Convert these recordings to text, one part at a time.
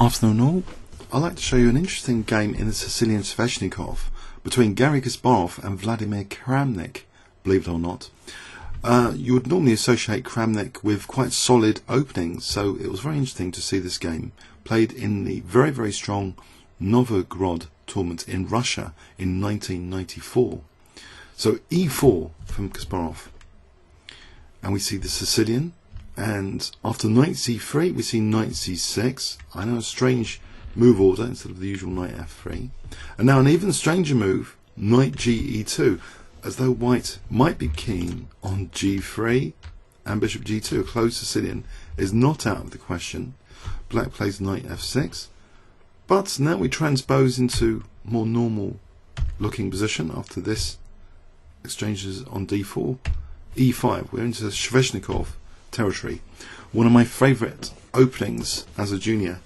Afternoon all. I'd like to show you an interesting game in the Sicilian Sveshnikov between Garry Kasparov and Vladimir Kramnik, believe it or not. You would normally associate Kramnik with quite solid openings, so it was very interesting to see this game played in the very, very strong Novgorod tournament in Russia in 1994. So e4 from Kasparov, and we see the Sicilian, and after knight c3 we see knight c6. I know, a strange move order instead of the usual knight f3, and now an even stranger move, knight ge2, as though white might be keen on g3 and bishop g2. A closed Sicilian is not out of the question. Black plays knight f6, but now we transpose into more normal looking position after this exchanges on d4, e5. We're into Sveshnikov territory, one of my favourite openings as a junior,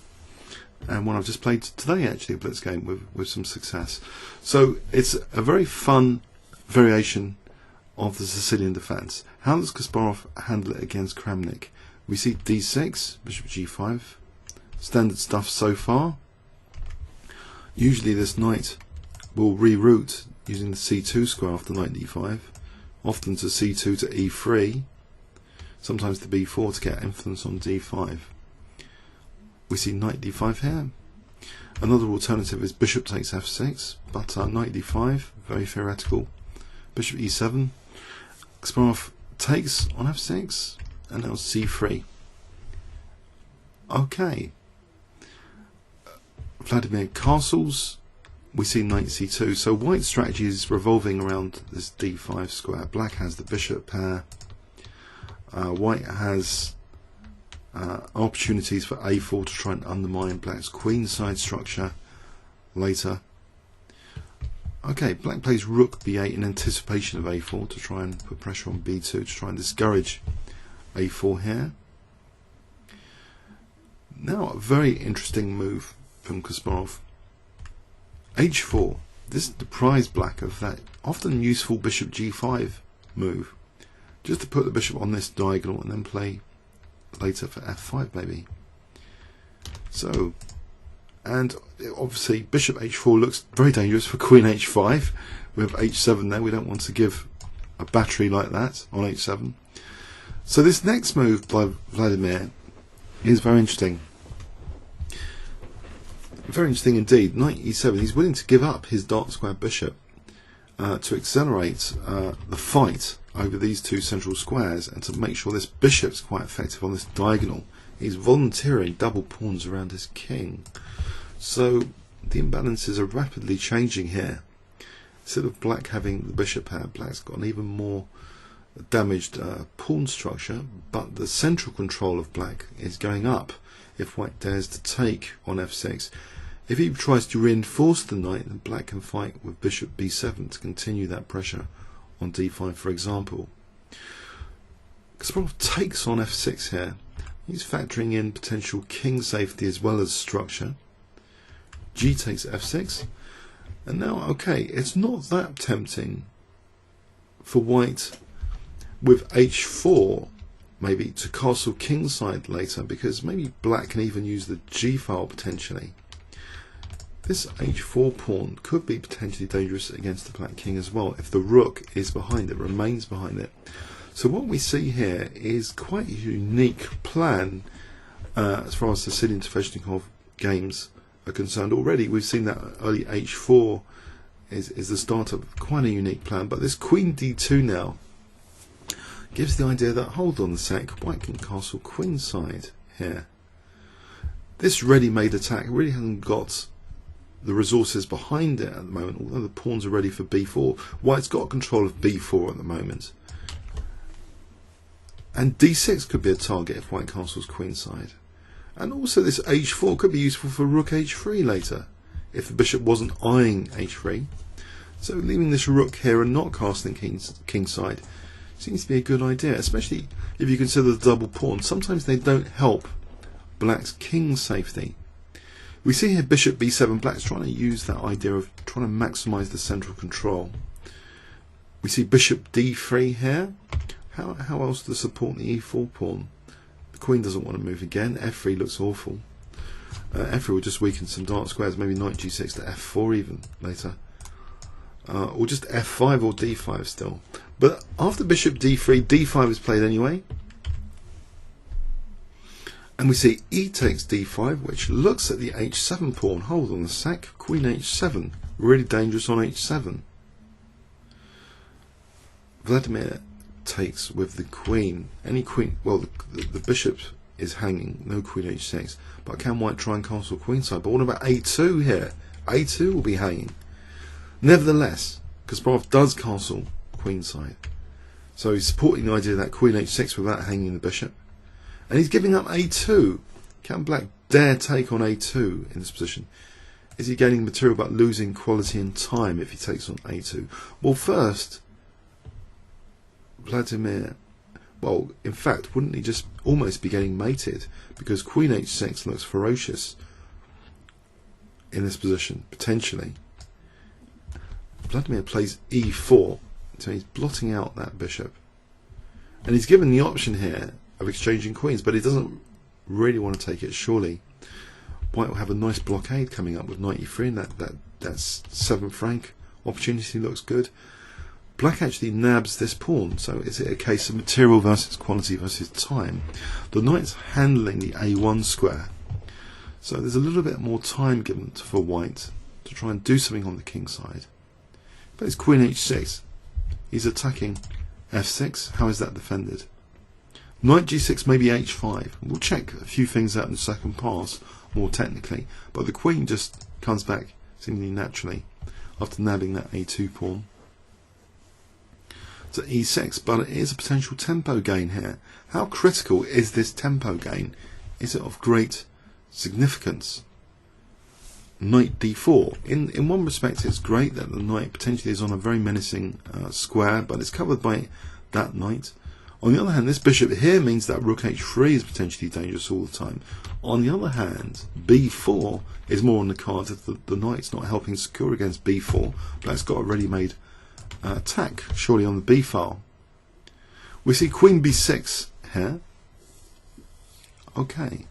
and one I've just played today actually, a blitz game with some success. So it's a very fun variation of the Sicilian defence. How does Kasparov handle it against Kramnik? We see d6, bishop g5, standard stuff so far. Usually this knight will reroute using the c2 square after knight d5, often to c2 to e3, sometimes to b4 to get influence on d5. We see knight d5 here. Another alternative is bishop takes f6, but knight d5, very theoretical. Bishop e7. Kasparov takes on f6, and now c3. Okay. Vladimir castles. We see knight c2. So white's strategy is revolving around this d5 square. Black has the bishop pair. White has opportunities for a4 to try and undermine black's queenside structure later. Okay, black plays rook b8 in anticipation of a4 to try and put pressure on b2 to try and discourage a4 here. Now a very interesting move from Kasparov. h4. This deprives black of that often useful bishop g5 move, just to put the bishop on this diagonal and then play later for f5 maybe. So, and obviously bishop h4 looks very dangerous for queen h5. We have h7 there. We don't want to give a battery like that on h7. So this next move by Vladimir is very interesting. Very interesting indeed. Knight e7. He's willing to give up his dark square bishop to accelerate the fight over these two central squares, and to make sure this bishop's quite effective on this diagonal. He's volunteering double pawns around his king. So the imbalances are rapidly changing here. Instead of black having the bishop pair, black's got an even more damaged pawn structure, but the central control of black is going up if white dares to take on f6. If he tries to reinforce the knight, then black can fight with bishop b7 to continue that pressure on d5, for example. Kasparov takes on f6 here. He's factoring in potential king safety as well as structure. G takes f6, and now okay, it's not that tempting for white with h4 maybe to castle kingside later, because maybe black can even use the g file potentially. This h4 pawn could be potentially dangerous against the black king as well if the rook is behind it, remains behind it. So what we see here is quite a unique plan as far as the Sicilian Sveshnikov games are concerned. Already we've seen that early h4 is the start of quite a unique plan, but this queen d2 now gives the idea that, hold on a sec, white can castle queenside here. This ready-made attack really hasn't got the resources behind it at the moment, although the pawns are ready for b4. White's got control of b4 at the moment. And d6 could be a target if white castles queenside. And also this h4 could be useful for rook h3 later, if the bishop wasn't eyeing h3. So leaving this rook here and not castling kingside seems to be a good idea, especially if you consider the double pawn. Sometimes they don't help black's king safety. We see here bishop b7, black's trying to use that idea of trying to maximise the central control. We see bishop d3 here. How else to support the e4 pawn? The queen doesn't want to move again. f3 looks awful. F3 will just weaken some dark squares, maybe knight g6 to f4 even later. Or just f5 or d5 still. But after bishop d3, d5 is played anyway. And we see e takes d5, which looks at the h7 pawn. Hold on a sec. Queen h7. Really dangerous on h7. Vladimir takes with the queen. Any queen, well, the bishop is hanging, no queen h6. But can white try and castle queenside? But what about a2 here? a2 will be hanging. Nevertheless, Kasparov does castle queenside. So he's supporting the idea that queen h6 without hanging the bishop. And he's giving up a2. Can black dare take on a2 in this position? Is he gaining material but losing quality and time if he takes on a2? Well, first, Vladimir, well, in fact, wouldn't he just almost be getting mated? Because queen h6 looks ferocious in this position, potentially. Vladimir plays e4, so he's blotting out that bishop. And he's given the option here of exchanging queens, but he doesn't really want to take it, surely. White will have a nice blockade coming up with knight e3, and that's 7th rank opportunity looks good. Black actually nabs this pawn, so is it a case of material versus quality versus time? The knight's handling the a1 square, so there's a little bit more time given for white to try and do something on the king side. But it's queen h6. He's attacking f6. How is that defended? Knight g6, maybe h5. We'll check a few things out in the second pass more technically, but the queen just comes back seemingly naturally after nabbing that a2 pawn to e6. But it is a potential tempo gain here. How critical is this tempo gain? Is it of great significance? Knight d4. In one respect, it's great that the knight potentially is on a very menacing square, but it's covered by that knight. On the other hand, this bishop here means that rook h3 is potentially dangerous all the time. On the other hand, b4 is more on the cards if the knight's not helping secure against b4. Black's got a ready-made attack, surely, on the b file. We see queen b6 here. Okay.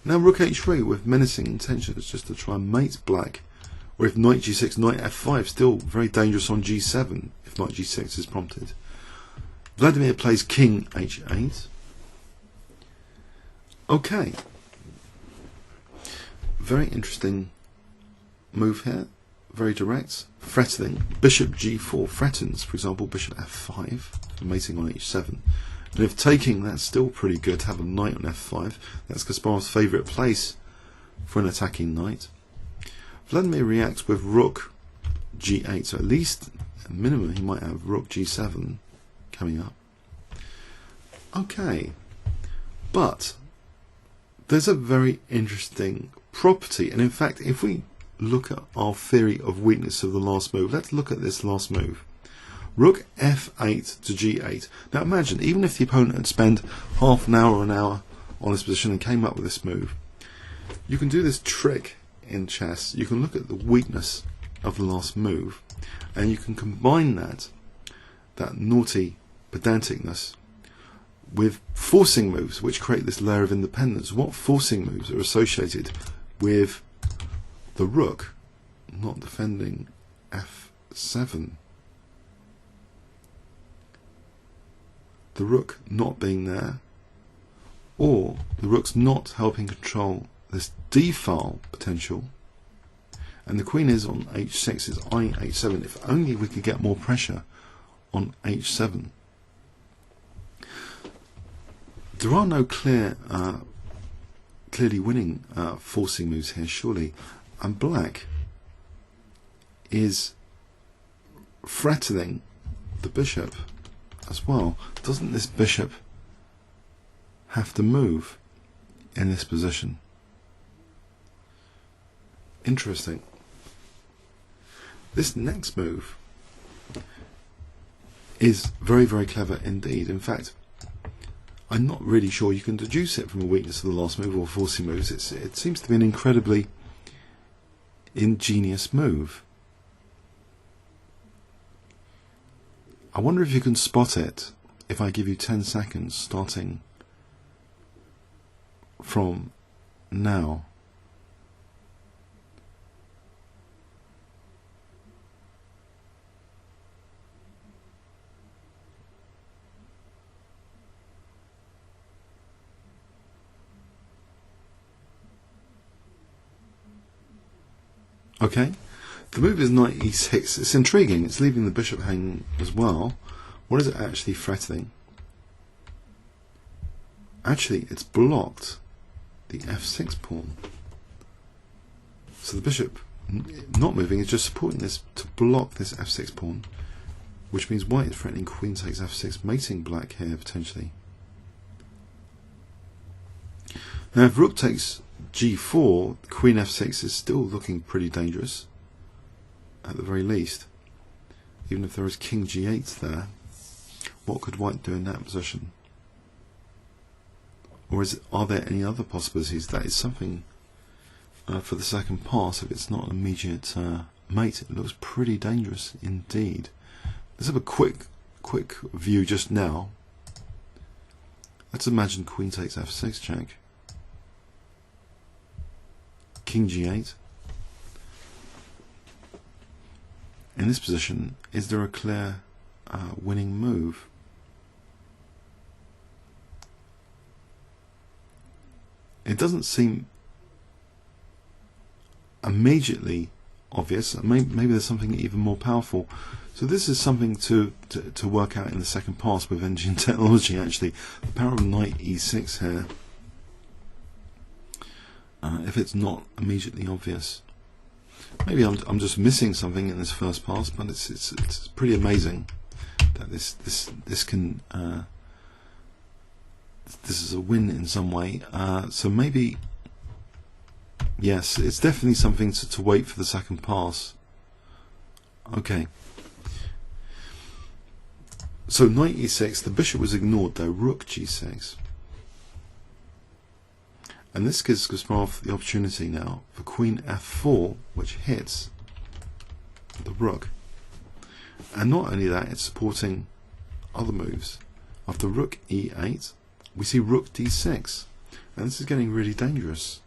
Now rook h3 with menacing intentions just to try and mate black. Or if knight g6, knight f5, still very dangerous on g7 if knight g6 is prompted. Vladimir plays king h8. Okay. Very interesting move here. Very direct. Threatening. Bishop g4 threatens, for example, bishop f5 for mating on h7. And if taking, that's still pretty good to have a knight on f5. That's Kasparov's favourite place for an attacking knight. Vladimir reacts with rook g8. So at least, at minimum, he might have rook g7 coming up. Okay, but there's a very interesting property, and in fact, if we look at our theory of weakness of the last move, let's look at this last move. Rook f8 to g8. Now imagine, even if the opponent had spent half an hour or an hour on this position and came up with this move, you can do this trick in chess. You can look at the weakness of the last move, and you can combine that naughty pedanticness with forcing moves which create this layer of independence. What forcing moves are associated with the rook not defending f7? The rook not being there, or the rook's not helping control this d-file potential, and the queen is on h6, it's eyeing h7. If only we could get more pressure on h7. There are no clearly winning forcing moves here, surely, and black is threatening the bishop as well. Doesn't this bishop have to move in this position? Interesting. This next move is very, very clever indeed. In fact, I'm not really sure you can deduce it from a weakness of the last move or forcing moves. It seems to be an incredibly ingenious move. I wonder if you can spot it if I give you 10 seconds starting from now. Okay, the move is knight e6. It's intriguing. It's leaving the bishop hanging as well. What is it actually threatening? Actually, it's blocked the f6 pawn. So the bishop not moving is just supporting this to block this f6 pawn, which means white is threatening queen takes f6, mating black here potentially. Now if rook takes g4, queen f6 is still looking pretty dangerous, at the very least. Even if there is king g8 there, what could white do in that position? Or are there any other possibilities? That is something for the second pass. If it's not an immediate mate, it looks pretty dangerous indeed. Let's have a quick view just now. Let's imagine queen takes f6 check. King g8. In this position, is there a clear winning move? It doesn't seem immediately obvious. Maybe there's something even more powerful. So this is something to work out in the second pass with engine technology. Actually, the power of knight e6 here. If it's not immediately obvious, maybe I'm just missing something in this first pass, but it's pretty amazing that this can this is a win in some way. So maybe yes, it's definitely something to wait for the second pass. Okay. So knight e6, the bishop was ignored though. Rook g6. And this gives Kasparov the opportunity now for queen f4, which hits the rook. And not only that, it's supporting other moves. After rook e8, we see rook d6. And this is getting really dangerous.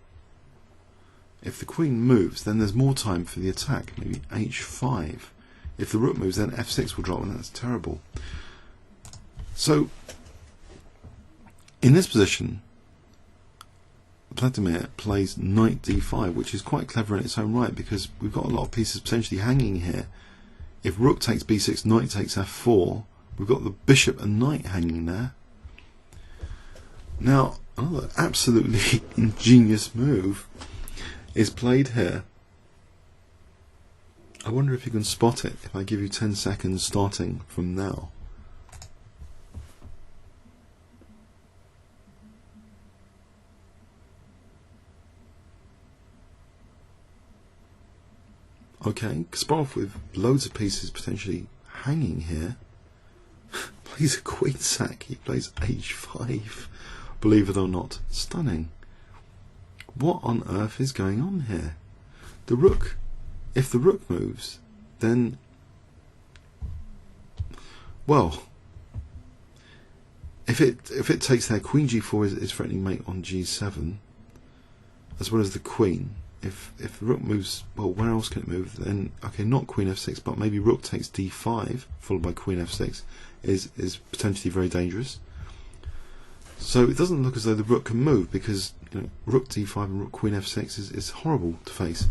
If the queen moves, then there's more time for the attack, maybe h5. If the rook moves, then f6 will drop, and that's terrible. So, in this position, Vladimir plays knight d5, which is quite clever in its own right, because we've got a lot of pieces potentially hanging here. If rook takes b6, knight takes f4, we've got the bishop and knight hanging there. Now, another absolutely ingenious move is played here. I wonder if you can spot it if I give you 10 seconds starting from now. Okay, Kasparov with loads of pieces potentially hanging here plays a queen sack. He plays h5. Believe it or not, stunning. What on earth is going on here? The rook, if the rook moves, then, well, if it takes there, queen g4 is threatening mate on g7, as well as the queen. If the rook moves, well, where else can it move? Then, okay, not queen f6, but maybe rook takes d5, followed by queen f6, is potentially very dangerous. So it doesn't look as though the rook can move, because rook d5 and rook queen f6 is horrible to face.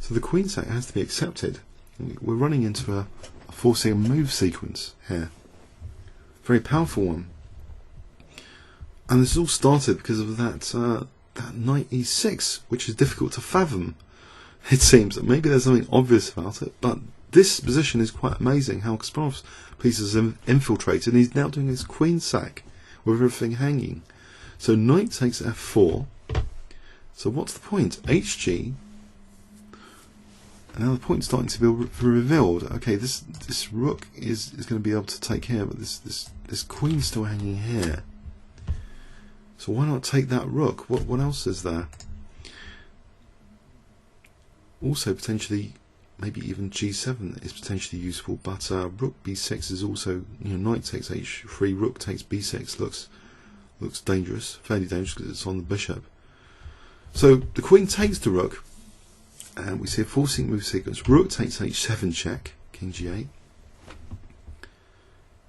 So the queen sack has to be accepted. We're running into a forcing a move sequence here. Very powerful one. And this all started because of that knight e6, which is difficult to fathom. It seems that maybe there's something obvious about it, but this position is quite amazing. How Kasparov's pieces have infiltrated, and he's now doing his queen sack with everything hanging. So knight takes f4. So what's the point? Hg. And now the point's starting to be revealed. Okay, this rook is going to be able to take here, but this queen's still hanging here. So why not take that rook? What else is there? Also potentially, maybe even g7 is potentially useful, but rook b6 is also, knight takes h3, rook takes b6 looks dangerous, fairly dangerous because it's on the bishop. So the queen takes the rook, and we see a forcing move sequence. Rook takes h7 check, king g8.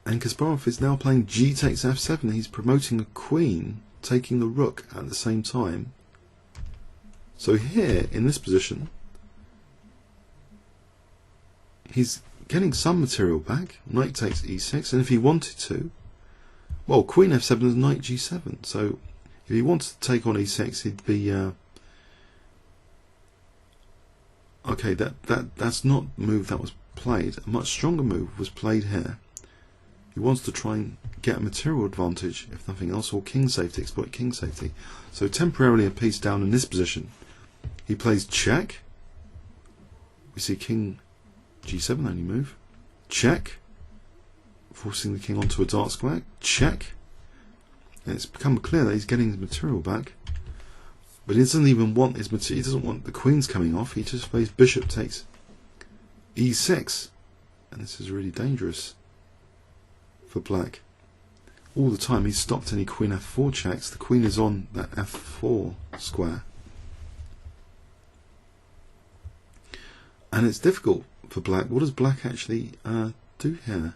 And Kasparov is now playing g takes f7. He's promoting a queen, taking the rook at the same time. So here, in this position, he's getting some material back. Knight takes e6, and if he wanted to, well, queen f7 is knight g7. So if he wanted to take on e6, he'd be okay. That's not the move that was played. A much stronger move was played here. He wants to try and get a material advantage, if nothing else, or king safety, exploit king safety. So temporarily a piece down in this position. He plays check. We see king g7 only move. Check. Forcing the king onto a dark square. Check. And it's become clear that he's getting his material back. But he doesn't even want his material. He doesn't want the queens coming off. He just plays bishop takes e6. And this is really dangerous for black. All the time he's stopped any queen f4 checks. The queen is on that f4 square. And it's difficult for black. What does black actually do here?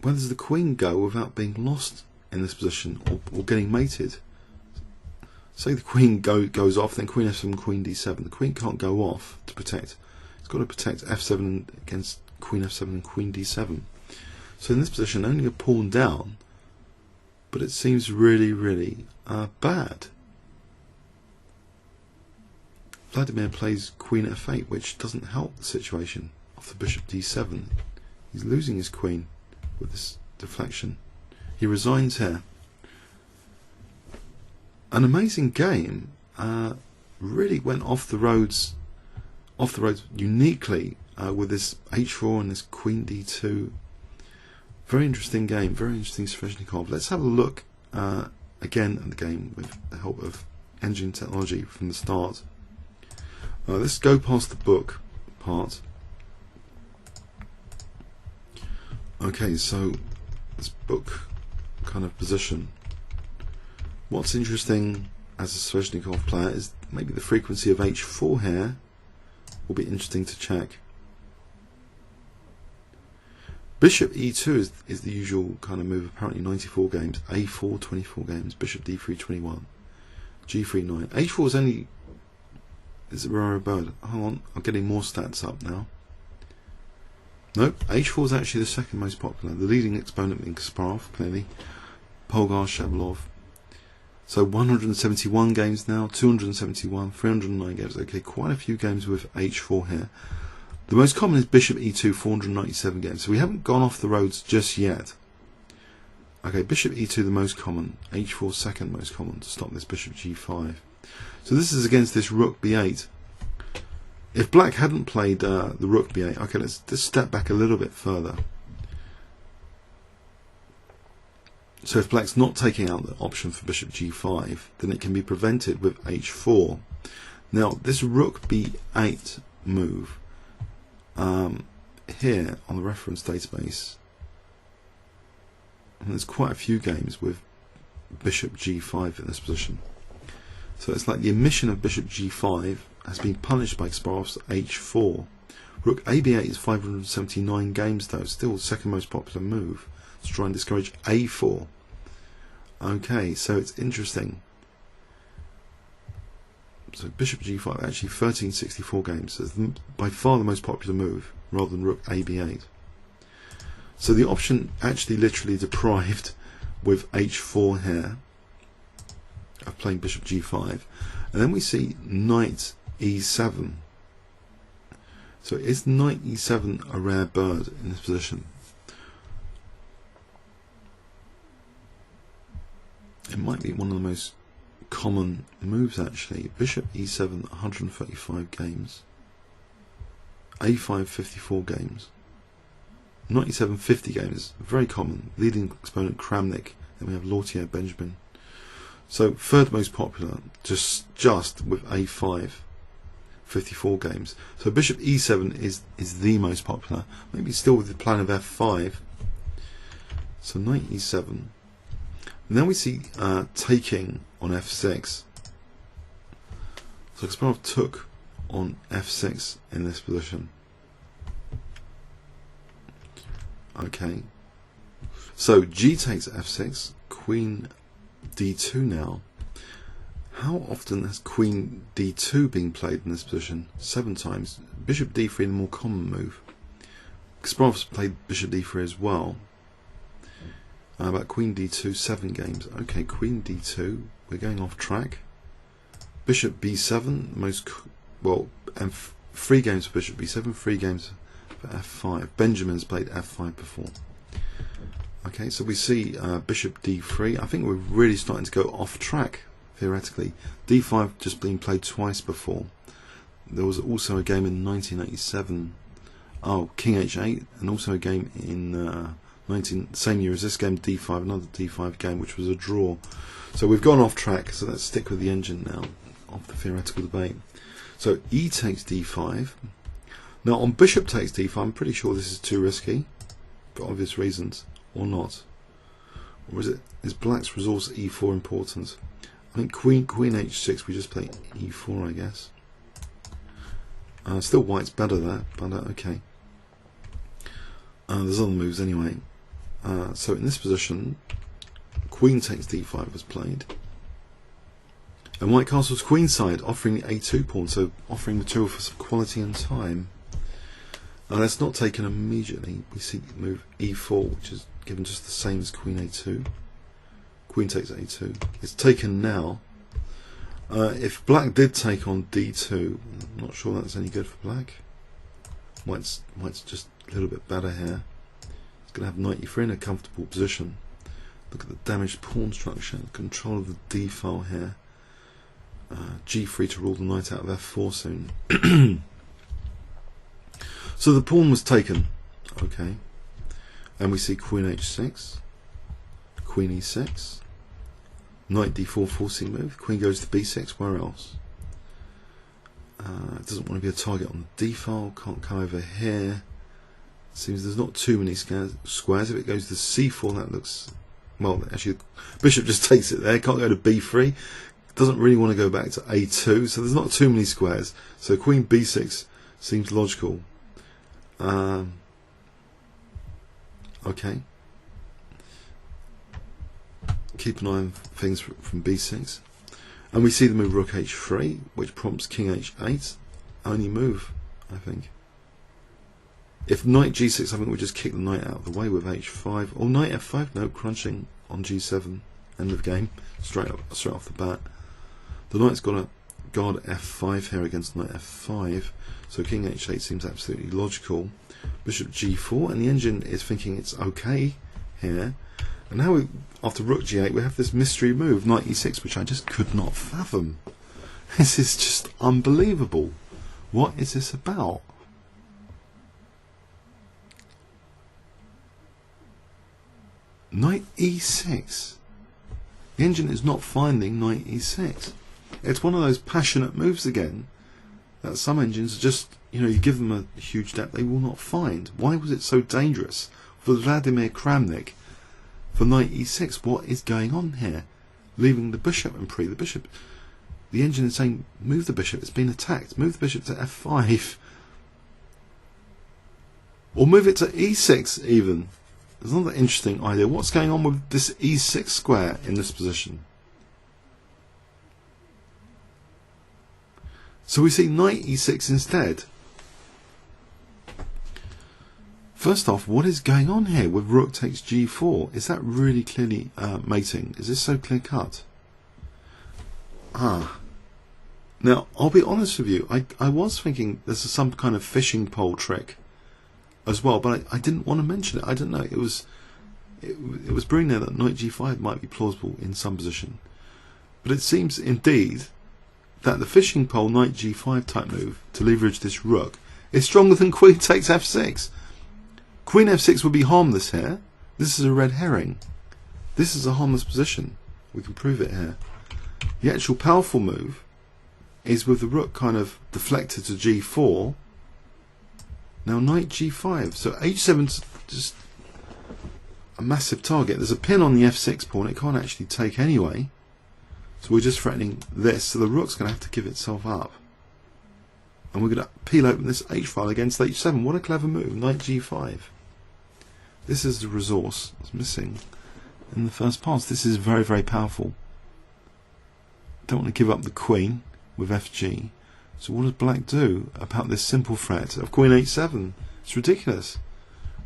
Where does the queen go without being lost in this position or getting mated? Say the queen goes off, then queen f7, queen d7. The queen can't go off to protect. It's got to protect f7 against queen f7 and queen d7. So in this position, only a pawn down, but it seems really, really bad. Vladimir plays queen f8, which doesn't help the situation of the bishop d7. He's losing his queen with this deflection. He resigns here. An amazing game. Really went off the roads uniquely with this h4 and this queen d2. Very interesting game, very interesting Sveshnikov. Let's have a look again at the game with the help of engine technology from the start. Let's go past the book part. Okay, so this book kind of position. What's interesting as a Sveshnikov player is maybe the frequency of h4 here will be interesting to check. Bishop e2 is the usual kind of move, apparently 94 games, a4 24 games, bishop d3 21, g3 9. h4 is only, is it rare bird? Hold on, I'm getting more stats up now. Nope, h4 is actually the second most popular, the leading exponent being Kasparov, clearly, Polgar, Shabalov. So 171 games now, 271, 309 games, okay, quite a few games with h4 here. The most common is bishop e2, 497 games. So we haven't gone off the roads just yet. Okay, bishop e2 the most common, h4 second most common to stop this bishop g5. So this is against this rook b8. If black hadn't played the rook b8, okay, let's just step back a little bit further. So if black's not taking out the option for bishop g5, then it can be prevented with h4. Now this rook b8 move, here on the reference database, and there's quite a few games with bishop g5 in this position. So it's like the omission of bishop g5 has been punished by Kasparov's h4. Rook ab8 is 579 games though, still the second most popular move to try and discourage a4. Okay, so it's interesting. So bishop g5, actually 1364 games, so it's by far the most popular move, rather than rook ab8. So the option actually literally deprived with h4 here of playing bishop g5. And then we see knight e7. So is knight e7 a rare bird in this position? It might be one of the most common moves actually. Bishop e7, 135 games. a5, 54 games. Knight e7, 50 games. Very common. Leading exponent Kramnik. Then we have Lautier, Benjamin. So third most popular, just with a5, 54 games. So bishop e7 is the most popular. Maybe still with the plan of f5. So knight e7. And then we see taking on f6. So Kasparov took on f6 in this position. Okay. So g takes f6, queen d2 now. How often has queen d2 been played in this position? 7 times. Bishop d3, the more common move. Kasparov's played bishop d3 as well. About queen d2, 7 games. Okay, queen d2, we're going off track. Bishop b7, and 3 games for bishop b7, 3 games for f5. Benjamin's played f5 before. Okay, so we see bishop d3. I think we're really starting to go off track, theoretically. d5 just been played twice before. There was also a game in 1987, king h8, and also a game in same year as this game, d5, another d5 game, which was a draw. So we've gone off track, so let's stick with the engine now of the theoretical debate. So e takes d5. Now on bishop takes d5, I'm pretty sure this is too risky, for obvious reasons, or not. Or is black's resource e4 important? I think queen h6, we just play e4, I guess. Still white's better there, but okay. There's other moves anyway. So in this position, queen takes d5 was played. And white castles queenside, offering the a2 pawn, so offering material for some quality and time. That's not taken immediately. We see move e4, which is given just the same as queen a2. Queen takes a2. It's taken now. If black did take on d2, I'm not sure that's any good for black. White's just a little bit better here. It's going to have knight e3 in a comfortable position. Look at the damaged pawn structure, control of the d file here. G3 to rule the knight out of f4 soon. So the pawn was taken, okay, and we see queen h6, queen e6, knight d4 forcing move, queen goes to b6, where else? It doesn't want to be a target on the d file, can't come over here. Seems there's not too many squares. If it goes to c4, that looks, well, actually bishop just takes it there, can't go to b3, doesn't really want to go back to a2, so there's not too many squares. So queen b6 seems logical. Okay. Keep an eye on things from b6. And we see the move rook h3, which prompts king h8. Only move, I think. If knight g6, I think we just kick the knight out of the way with h5. Or knight f5, no, crunching on g7. End of game, straight off the bat. The knight's got to guard f5 here against knight f5. So king h8 seems absolutely logical. Bishop g4, and the engine is thinking it's okay here. And now, after rook g8, we have this mystery move, knight e6, which I just could not fathom. This is just unbelievable. What is this about? Knight e6. The engine is not finding knight e6. It's one of those passionate moves again that some engines are just, you give them a huge depth, they will not find. Why was it so dangerous for Vladimir Kramnik for knight e6? What is going on here? Leaving the bishop and the bishop. The engine is saying, move the bishop, it's been attacked. Move the bishop to f5. Or move it to e6 even. There's another interesting idea. What's going on with this e6 square in this position? So we see knight e6 instead. First off, what is going on here with rook takes g4? Is that really clearly mating? Is this so clear cut? Now, I'll be honest with you, I was thinking this is some kind of fishing pole trick as well, but I didn't want to mention it. I don't know. It was brewing there that knight g5 might be plausible in some position. But it seems indeed that the fishing pole knight g5 type move to leverage this rook is stronger than queen takes f6. Queen f6 would be harmless here. This is a red herring. This is a harmless position. We can prove it here. The actual powerful move is with the rook kind of deflected to g4. Now knight g5. So h7's just a massive target. There's a pin on the f6 pawn. It can't actually take anyway. So we're just threatening this. So the rook's going to have to give itself up. And we're going to peel open this h file against h7. What a clever move. Knight g5. This is the resource that's missing in the first pass. This is very, very powerful. Don't want to give up the queen with fg. So what does black do about this simple threat of queen h7? It's ridiculous.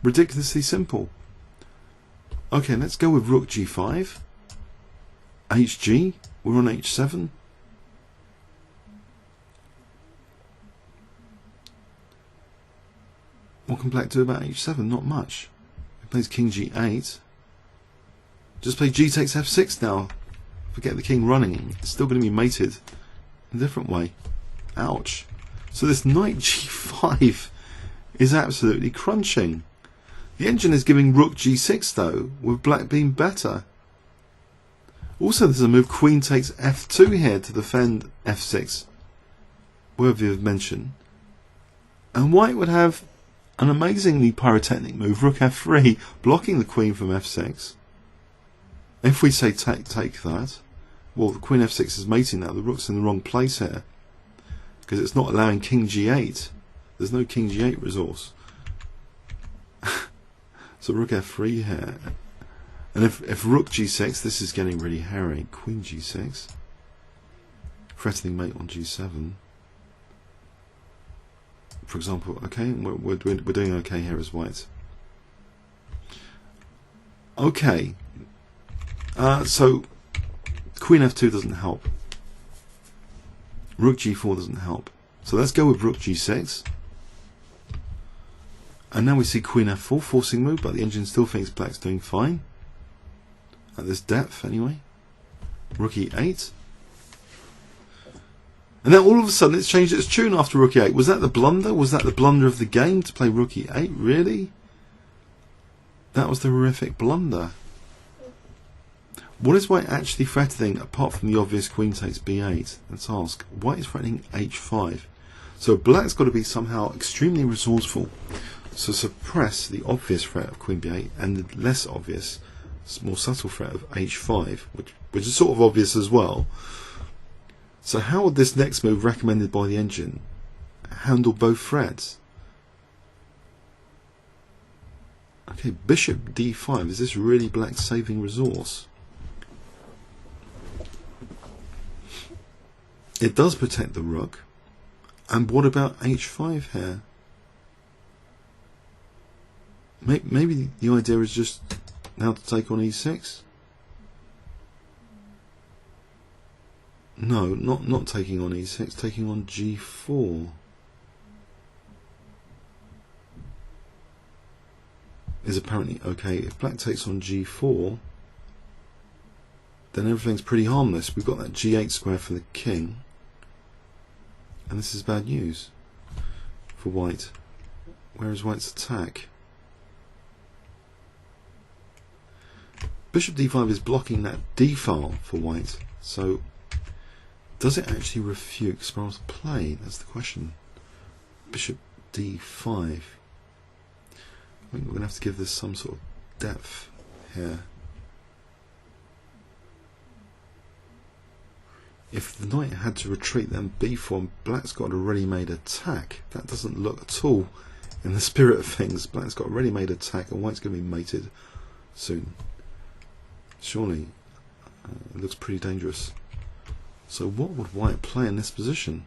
Ridiculously simple. Okay, let's go with rook g5. hg. We're on h7. What can black do about h7? Not much. He plays king g8. Just play g takes f6 now. Forget the king running. It's still going to be mated in a different way. Ouch. So this knight g5 is absolutely crunching. The engine is giving rook g6 though, with black being better. Also there's a move queen takes f2 here to defend f6. Worthy of mention. And white would have an amazingly pyrotechnic move, rook f3, blocking the queen from f6. If we say take that, well, the queen f6 is mating now. The rook's in the wrong place here because it's not allowing king g8. There's no king g8 resource. So rook f3 here. And if rook g6, this is getting really hairy. Queen g6. Threatening mate on g7. For example, okay, we're doing okay here as white. Okay. So queen f2 doesn't help. Rook g4 doesn't help. So let's go with rook g6. And now we see queen f4, forcing move, but the engine still thinks black's doing fine. At this depth, anyway. Rook e8. And then all of a sudden it's changed its tune after rook e8. Was that the blunder? Was that the blunder of the game to play rook e8? Really? That was the horrific blunder. What is white actually threatening apart from the obvious queen takes b8? Let's ask. White is threatening h5. So black's got to be somehow extremely resourceful to suppress the obvious threat of queen b8 and the less obvious, more subtle threat of h5, which is sort of obvious as well. So how would this next move recommended by the engine handle both threats? Okay, bishop d5. Is this really black's saving resource? It does protect the rook. And what about h5 here? Maybe the idea is just now to take on e6? No, not taking on e6, taking on g4. Is apparently okay. If black takes on g4, then everything's pretty harmless. We've got that g8 square for the king. And this is bad news for white. Where is white's attack? Bishop d5 is blocking that d file for white. So does it actually refute Kasparov's play? That's the question. Bishop d5. I think we're going to have to give this some sort of depth here. If the knight had to retreat, then b4, black's got a ready-made attack. That doesn't look at all in the spirit of things. Black's got a ready-made attack, and white's going to be mated soon. Surely, it looks pretty dangerous. So what would white play in this position?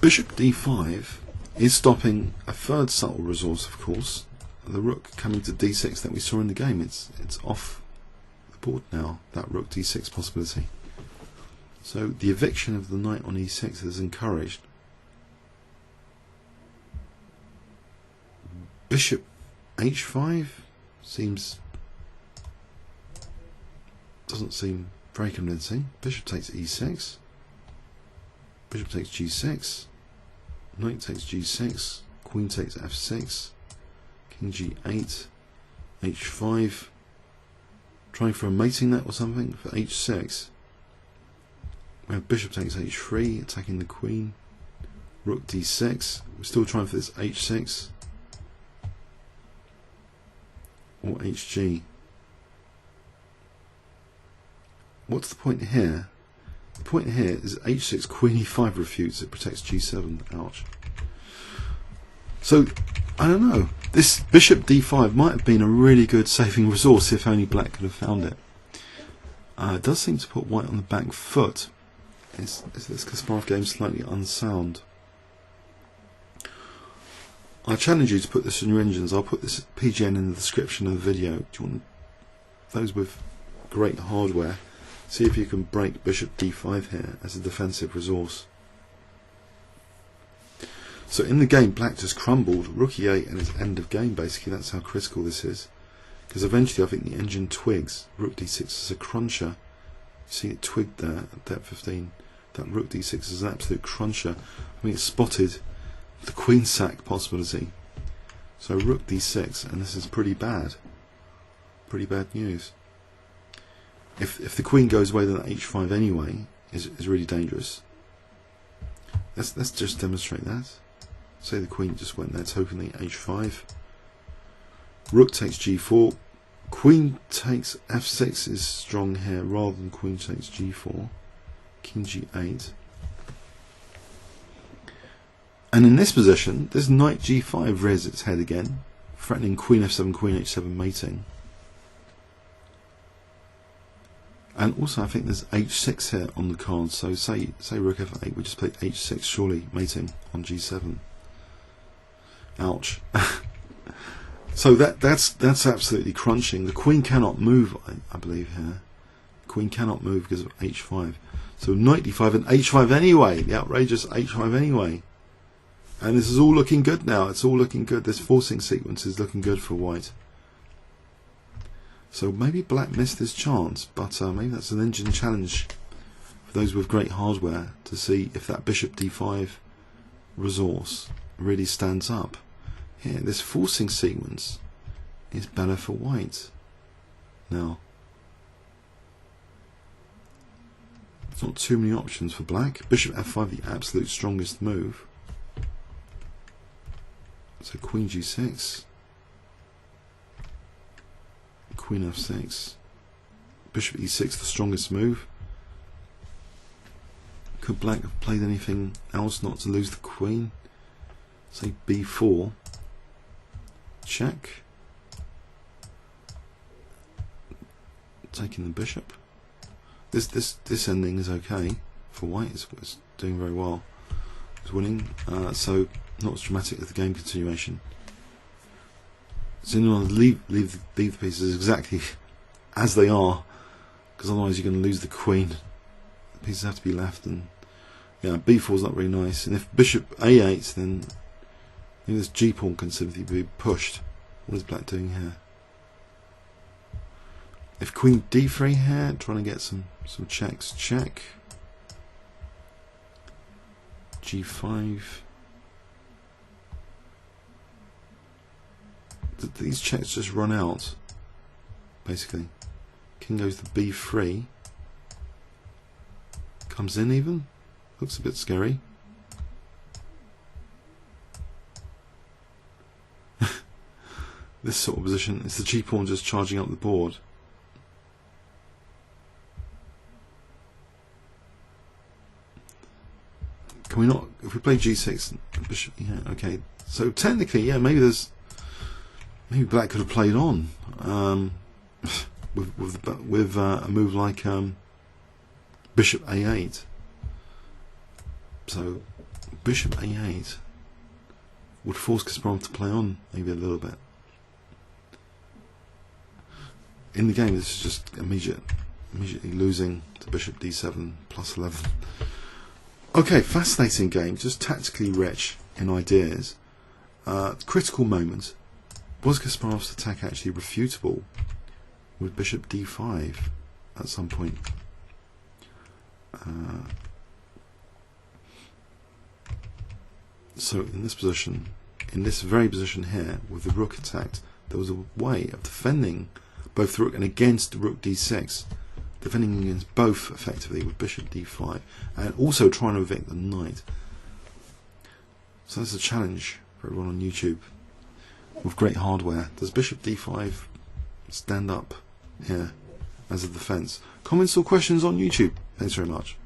Bishop d5 is stopping a third subtle resource, of course, the rook coming to d6 that we saw in the game. It's off the board now, that rook d6 possibility. So the eviction of the knight on e6 is encouraged. Bishop h5 doesn't seem very convincing. Bishop takes e6. Bishop takes g6. Knight takes g6, queen takes f6, king g8, h5, trying for a mating net or something for h6. We have bishop takes h3, attacking the queen, rook d6, we're still trying for this h6, or hg. What's the point here? The point here is h6, queen e5 refutes, it protects g7, ouch. So, I don't know. This bishop d5 might have been a really good saving resource if only black could have found it. It does seem to put white on the back foot. Is this Kasparov game slightly unsound? I challenge you to put this in your engines. I'll put this PGN in the description of the video. Do you want those with great hardware? See if you can break bishop d5 here as a defensive resource. So in the game, black just crumbled, rook e8, and it's end of game basically. That's how critical this is. Because eventually I think the engine twigs. Rook d6 is a cruncher. You see it twigged there at depth 15. That rook d6 is an absolute cruncher. I mean, it's spotted the queen sack possibility. So rook d6, and this is pretty bad. Pretty bad news. If the queen goes away, then h5 anyway is really dangerous. Let's just demonstrate that. Say the queen just went there tokeny h5. Rook takes g4. Queen takes f6 is strong here rather than queen takes g4. King g8. And in this position, this knight g5 rears its head again, threatening queen f7, queen h7 mating. And also I think there's h6 here on the card, so say rook f8, we just play h6, surely mating on g7. Ouch. So that's absolutely crunching. The queen cannot move, I believe here. Queen cannot move because of h5. So knight d5 and h5 anyway, the outrageous h5 anyway. And this is all looking good now. It's all looking good. This forcing sequence is looking good for white. So maybe black missed his chance, but maybe that's an engine challenge for those with great hardware to see if that bishop d5 resource really stands up. Here, this forcing sequence is better for white. Now, there's not too many options for black. Bishop f5, the absolute strongest move. So queen g6. Queen f6. Bishop e6, the strongest move. Could black have played anything else not to lose the queen? Say b4. Check. Taking the bishop. This ending is okay for white. It's doing very well. It's winning. So not as dramatic as the game continuation. So you want to leave the pieces exactly as they are, because otherwise you're going to lose the queen. The pieces have to be left, and yeah, b4 is not very nice. And if bishop a8, then this g pawn can simply be pushed. What is black doing here? If queen d3 here, trying to get some checks. Check. g5. These checks just run out, basically. King goes to b3. Comes in even. Looks a bit scary. This sort of position, it's the g pawn just charging up the board. Can we not, if we play g6, bishop, yeah, okay. So technically, yeah, maybe black could have played on with a move like bishop a8. So bishop a8 would force Kasparov to play on maybe a little bit. In the game, this is just immediately losing to bishop d7 plus 11. Okay, fascinating game, just tactically rich in ideas. Critical moment. Was Kasparov's attack actually refutable with bishop d5 at some point? So in this position, in this very position here, with the rook attacked, there was a way of defending both the rook and against rook d6, defending against both effectively with bishop d5, and also trying to evict the knight. So that's a challenge for everyone on YouTube with great hardware. Does bishop d5 stand up here as a defense? Comments or questions on YouTube? Thanks very much.